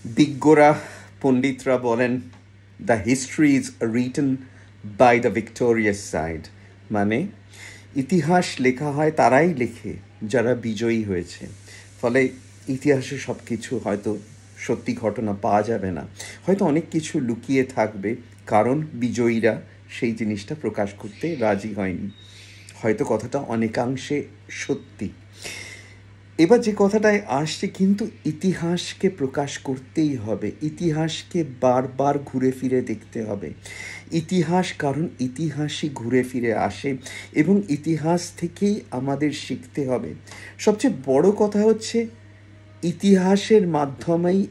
বিজ্ঞরা পণ্ডিতরা বলেন the history is written by the victorious side, মানে ইতিহাস লেখা হয় তারাই লেখে যারা বিজয়ী হয়েছে। ফলে ইতিহাসে সব কিছু হয়তো সত্যি ঘটনা পাওয়া যাবে না, হয়তো অনেক কিছু লুকিয়ে থাকবে, কারণ বিজয়ীরা সেই জিনিসটা প্রকাশ করতে রাজি হয়নি। হয়তো কথাটা অনেকাংশে সত্যি। এবার যে কথাটায় আসছে, কিন্তু ইতিহাসকে প্রকাশ করতেই হবে, ইতিহাসকে বারবার ঘুরে ফিরে দেখতে হবে। ইতিহাস, কারণ ইতিহাসই ঘুরে ফিরে আসে এবং ইতিহাস থেকেই আমাদের শিখতে হবে। সবচেয়ে বড় কথা হচ্ছে ইতিহাসের মাধ্যমেই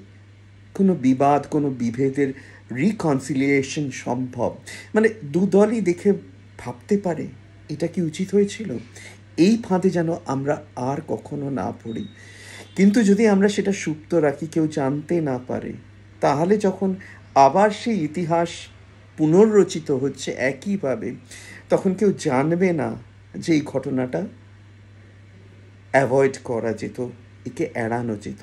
কোনো বিবাদ, কোনো বিভেদের রিকনসিলিয়েশন সম্ভব। মানে দুদলই দেখে ভাবতে পারে এটা কি উচিত হয়েছিল, এই ফাঁদে যেন আমরা আর কখনো না পড়ি। কিন্তু যদি আমরা সেটা সুপ্ত রাখি, কেউ জানতে না পারে, তাহলে যখন আবার সেই ইতিহাস পুনর্রচিত হচ্ছে একইভাবে, তখন কেউ জানবে না যে এই ঘটনাটা অ্যাভয়েড করা যেত, একে এড়ানো যেত।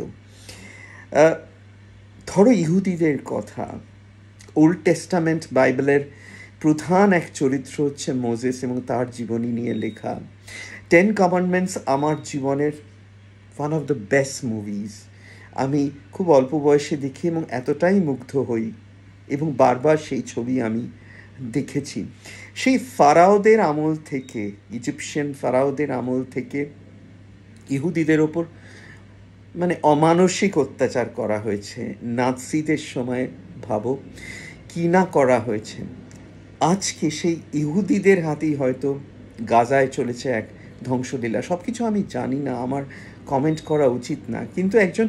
ধরো ইহুদিদের কথা, ওল্ড টেস্টামেন্ট বাইবেলের প্রধান এক চরিত্র হচ্ছে মোজেস এবং তার জীবনী নিয়ে লেখা। 10 কমান্ডমেন্টস আমার জীবনের one of the best movies. আমি খুব অল্প বয়সে দেখি এবং এতটাই মুগ্ধ হই এবং বারবার সেই ছবি আমি দেখেছি। সেই ফারাওদের আমল থেকে, ইজিপশিয়ান ফারাওদের আমল থেকে ইহুদিদের ওপর মানে অমানসিক অত্যাচার করা হয়েছে। নাৎসিদের সময় ভাবো কি না করা হয়েছে। আজকে সেই ইহুদিদের হাতেই হয়তো গাজায় চলেছে এক ধ্বংসলীলা। সব কিছু আমি জানি না, আমার কমেন্ট করা উচিত না, কিন্তু একজন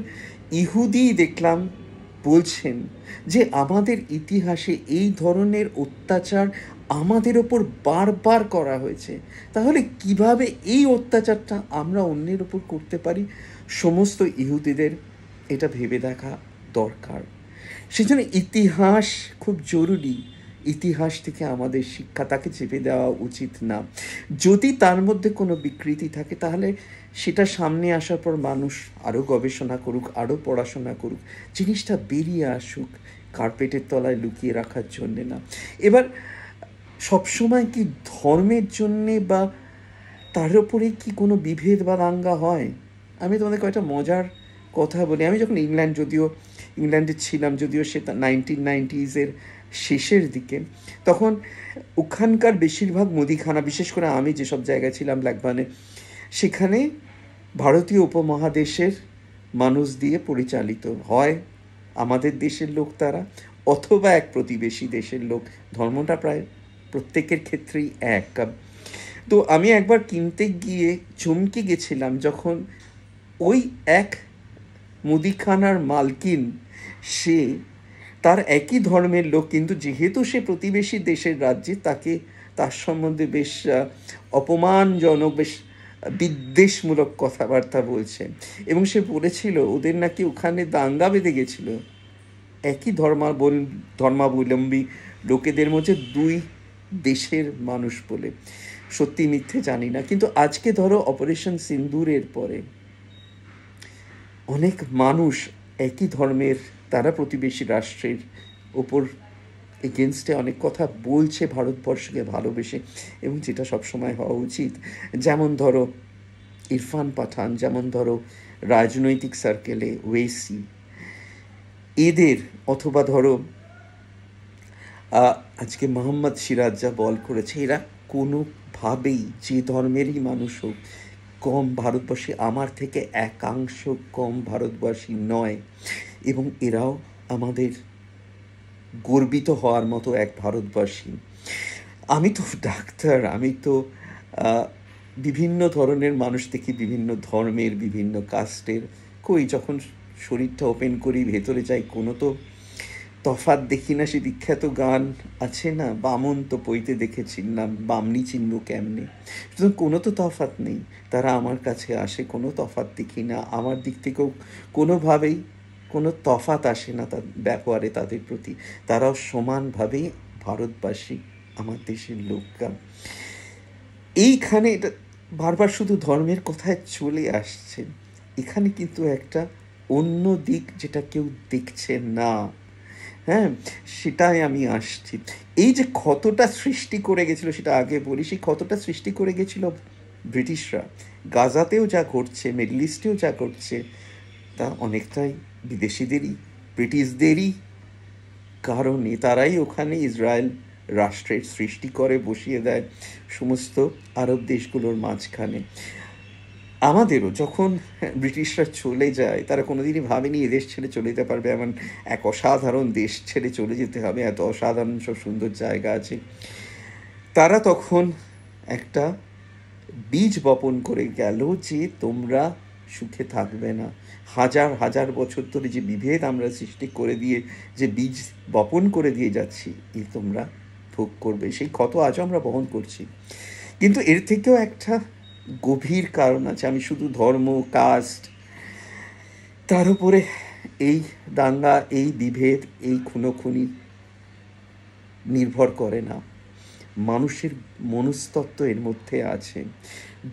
ইহুদি দেখলাম বলছেন যে আমাদের ইতিহাসে এই ধরনের অত্যাচার আমাদের ওপর বারবার করা হয়েছে, তাহলে কিভাবে এই অত্যাচারটা আমরা অন্যের ওপর করতে পারি। সমস্ত ইহুদিদের এটা ভেবে দেখা দরকার। সেজন্য ইতিহাস খুব জরুরি। ইতিহাস থেকে আমাদের শিক্ষা, তাকে চেপে দেওয়া উচিত না। যদি তার মধ্যে কোনো বিকৃতি থাকে, তাহলে সেটা সামনে আসার পর মানুষ আরও গবেষণা করুক, আরও পড়াশোনা করুক, জিনিসটা বেরিয়ে আসুক, কার্পেটের তলায় লুকিয়ে রাখার জন্যে না। এবার সবসময় কি ধর্মের জন্যে বা তার উপরে কি কোনো বিভেদ বা দাঙ্গা হয়? আমি তোমাদের কয়েকটা মজার কথা বলি। আমি যখন ইংল্যান্ডে ছিলাম, যদিও সেটা 1990s শেষের দিকে, তখন ওখানকার বেশিরভাগ মুদিখানা, বিশেষ করে আমি যেসব জায়গায় ছিলাম ব্ল্যাকবার্নে, সেখানে ভারতীয় উপমহাদেশের মানুষ দিয়ে পরিচালিত হয়। আমাদের দেশের লোক তারা, অথবা এক প্রতিবেশী দেশের লোক। ধর্মটা প্রায় প্রত্যেকের ক্ষেত্রেই এক। তো আমি একবার কিনতে গিয়ে চমকে গেছিলাম যখন ওই এক মুদিখানার মালকিন, সে তার একই ধর্মের লোক, কিন্তু যেহেতু সে প্রতিবেশী দেশের রাজ্যে, তাকে তার সম্বন্ধে বেশ অপমানজনক, বেশ বিদ্বেষমূলক কথাবার্তা বলছে। এবং সে বলেছিল ওদের নাকি ওখানে দাঙ্গা বেঁধে গেছিল একই ধর্মাবলম্বী লোকেদের মধ্যে, দুই দেশের মানুষ বলে। সত্যি মিথ্যে জানি না, কিন্তু আজকে ধরো অপারেশন সিন্দুরের পরে অনেক মানুষ একই ধর্মের, তারা প্রতিবেশী রাষ্ট্রের ওপর এগেনস্টে অনেক কথা বলছে ভারতবর্ষকে ভালোবেসে, এবং যেটা সবসময় হওয়া উচিত। যেমন ধরো ইরফান পাঠান, যেমন ধরো রাজনৈতিক সার্কেলে ওয়েসি, এদের, অথবা ধরো আজকে মোহাম্মদ সিরাজ যা বল করেছে, এরা কোনোভাবেই যে ধর্মেরই মানুষ হোক কম ভারতবর্ষী, আমার থেকে একাংশ কম ভারতবাসী নয়, এবং এরাও আমাদের গর্বিত হওয়ার মতো এক ভারতবাসী। আমি তো ডাক্তার, আমি তো বিভিন্ন ধরনের মানুষ দেখি, বিভিন্ন ধর্মের, বিভিন্ন কাস্টের। কই যখন শরীরটা ওপেন করি, ভেতরে যাই, কোনো তো তফাৎ দেখি না। সে বিখ্যাত গান আছে না, বামন তো পইতে দেখেছিলাম, বামনি চিনব কেমনে। সুতরাং কোনো তো তফাৎ নেই, তারা আমার কাছে আসে, কোনো তফাৎ দেখি না। আমার দিক থেকেও কোনোভাবেই কোনো তফাৎ আসে না তার ব্যবহারে, তাদের প্রতি। তারাও সমানভাবেই ভারতবাসী, আমার দেশের লোকরা। এইখানে এটা বারবার শুধু ধর্মের কথায় চলে আসছে, এখানে কিন্তু একটা অন্য দিক যেটা কেউ দেখছে না। হ্যাঁ, সেটাই আমি আসছি। এই যে ক্ষতটা সৃষ্টি করে গেছিল, সেটা আগে বলি, সেই ক্ষতটা সৃষ্টি করে গেছিল ব্রিটিশরা। গাজাতেও যা ঘটছে, মিডল ইস্টেও যা ঘটছে, তা অনেকটাই বিদেশিদেরই, ব্রিটিশদেরই কারণে। তারাই ওখানে ইসরায়েল রাষ্ট্রের সৃষ্টি করে বসিয়ে দেয় সমস্ত আরব দেশগুলোর মাঝখানে। আমাদেরও যখন ব্রিটিশরা চলে যায়, তারা কোনোদিনই ভাবেনি এদেশ ছেড়ে চলে যেতে পারবে, এমন এক অসাধারণ দেশ ছেড়ে চলে যেতে হবে, এত অসাধারণ সব সুন্দর জায়গা আছে। তারা তখন একটা বীজ বপন করে গেল যে তোমরা সুখে থাকবে না। হাজার হাজার বছর ধরে যে বিভেদ আমরা সৃষ্টি করে দিয়ে যে বীজ বপন করে দিয়ে যাচ্ছি, এ তোমরা ভোগ করবে। সেই ক্ষত আজও আমরা বহন করছি। কিন্তু এর থেকেও একটা গভীর কারণ আছে। আমি শুধু ধর্ম, কাস্ট, তার উপরে এই দাঙ্গা, এই বিভেদ, এই খুনোখুনি নির্ভর করে না। মানুষের মনস্তত্ত্ব এর মধ্যে আছে।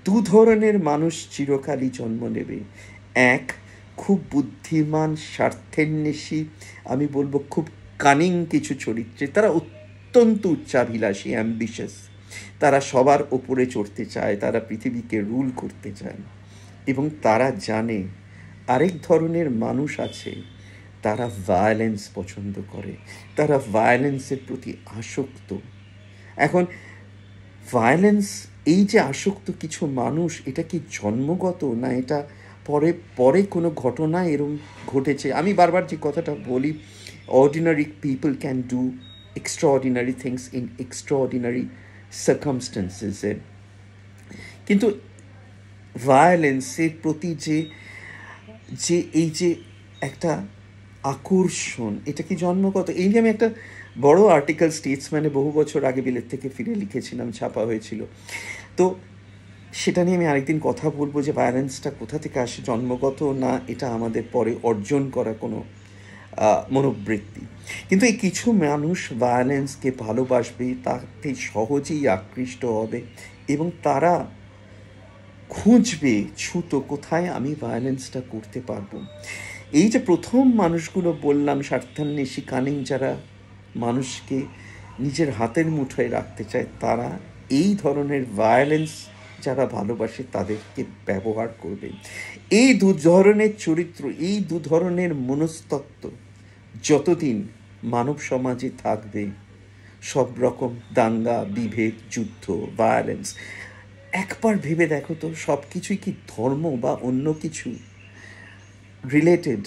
দু ধরনের মানুষ চিরকালই জন্ম নেবে। এক, খুব বুদ্ধিমান, স্বার্থেন্বেষী, আমি বলবো খুব কানিং কিছু চরিত্রে, তারা অত্যন্ত উচ্চাভিলাষী, অ্যাম্বিশাস, তারা সবার ওপরে চড়তে চায়, তারা পৃথিবীকে রুল করতে চায়। এবং তারা জানে আরেক ধরনের মানুষ আছে, তারা ভায়োলেন্স পছন্দ করে, তারা ভায়োলেন্সের প্রতি আসক্ত। এখন ভায়োলেন্স, এই যে আসক্ত কিছু মানুষ, এটা কি জন্মগত, না এটা পরে পরে কোনো ঘটনা এরম ঘটেছে? আমি বারবার যে কথাটা বলি, ordinary people can do extraordinary things in extraordinary সার্কামস্টেন্সেসে। কিন্তু ভায়োলেন্সের প্রতি যে যে এই যে একটা আকর্ষণ, এটা কি জন্মগত? এই যে আমি একটা বড় আর্টিকেল স্টেটসম্যানে বহু বছর আগে বিলেত থেকে ফিরে লিখেছিলাম, ছাপা হয়েছিল। তো সেটা নিয়ে আমি আরেকদিন কথা বলবো যে ভায়োলেন্সটা কোথা থেকে আসে, জন্মগত না এটা আমাদের পরে অর্জন করা কোনো মনোবৃত্তি। কিন্তু এই কিছু মানুষ ভায়োলেন্সকে ভালোবাসবে, তাতে সহজেই আকৃষ্ট হবে এবং তারা খুঁজবে ছুতো কোথায় আমি ভায়োলেন্সটা করতে পারবো। এই যে প্রথম মানুষগুলো বললাম, স্বার্থান্বেষী, কানিং, যারা মানুষকে নিজের হাতের মুঠোয় রাখতে চায়, তারা এই ধরনের ভায়োলেন্স যারা ভালোবাসে তাদেরকে ব্যবহার করবে। এই দু ধরনের চরিত্র, এই দু ধরনের মনস্তত্ত্ব যতদিন মানব সমাজে থাকবে, সব রকম দাঙ্গা, বিভেদ, যুদ্ধ, ভায়োলেন্স, একবার ভেবে দেখো তো, সব কিছুই কি ধর্ম বা অন্য কিছু রিলেটেড?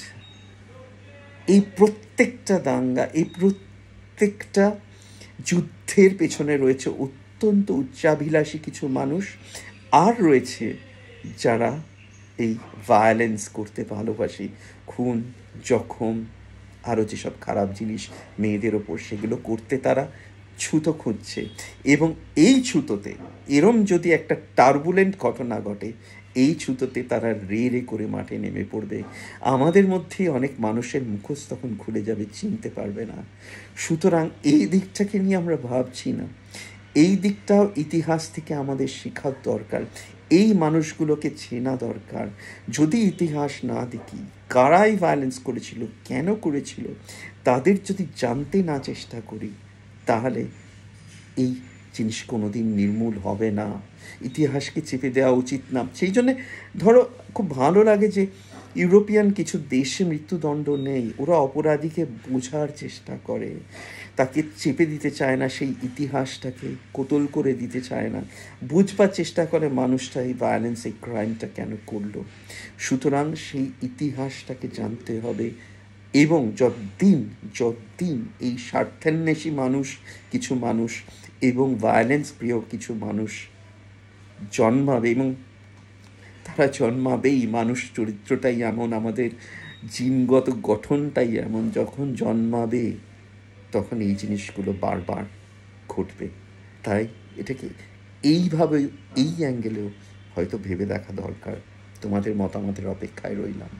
এই প্রত্যেকটা দাঙ্গা, এই প্রত্যেকটা যুদ্ধের পেছনে রয়েছে অত্যন্ত উচ্চাভিলাষী কিছু মানুষ, আর রয়েছে যারা এই ভায়োলেন্স করতে ভালোবাসে, খুন, জখম, আরও যেসব খারাপ জিনিস মেয়েদের ওপর, সেগুলো করতে তারা ছুতো খুঁজছে। এবং এই ছুতোতে এরম যদি একটা টার্বুলেন্ট ঘটনা ঘটে, এই ছুতোতে তারা রে রে করে মাঠে নেমে পড়বে। আমাদের মধ্যে অনেক মানুষের মুখোশ তখন খুলে যাবে, চিনতে পারবে না। সুতরাং এই দিকটাকে নিয়ে আমরা ভাবছি না, এই দিকটাও ইতিহাস থেকে আমাদের শেখার দরকার, এই মানুষগুলোকে চেনা দরকার। যদি ইতিহাস না দেখি, কারাই ভায়োলেন্স করেছিল, কেন করেছিল, তাদের যদি জানতে না চেষ্টা করি, তাহলে এই জিনিস কোনোদিন নির্মূল হবে না। ইতিহাসকে চেপে দেওয়া উচিত না। সেই জন্যে ধরো খুব ভালো লাগে যে ইউরোপিয়ান কিছু দেশে মৃত্যুদণ্ড নেই, ওরা অপরাধীকে বোঝার চেষ্টা করে, তাকে চেপে দিতে চায় না, সেই ইতিহাসটাকে কোতল করে দিতে চায় না, বুঝবার চেষ্টা করে মানুষটা এই ভায়োলেন্স, এই ক্রাইমটা কেন করলো। সুতরাং সেই ইতিহাসটাকে জানতে হবে। এবং যতদিন এই স্বার্থান্বেষী মানুষ, কিছু মানুষ এবং ভায়োলেন্স প্রিয় কিছু মানুষ জন্মাবে, এবং তারা জন্মাবেই, মানুষ চরিত্রটাই এমন, আমাদের জিনগত গঠনটাই এমন, যখন জন্মাবে তখন এই জিনিসগুলো বারবার ঘটবে। তাই এটাকে এইভাবে, এই অ্যাঙ্গেলেও হয়তো ভেবে দেখা দরকার। তোমাদের মতামতের অপেক্ষায় রইলাম।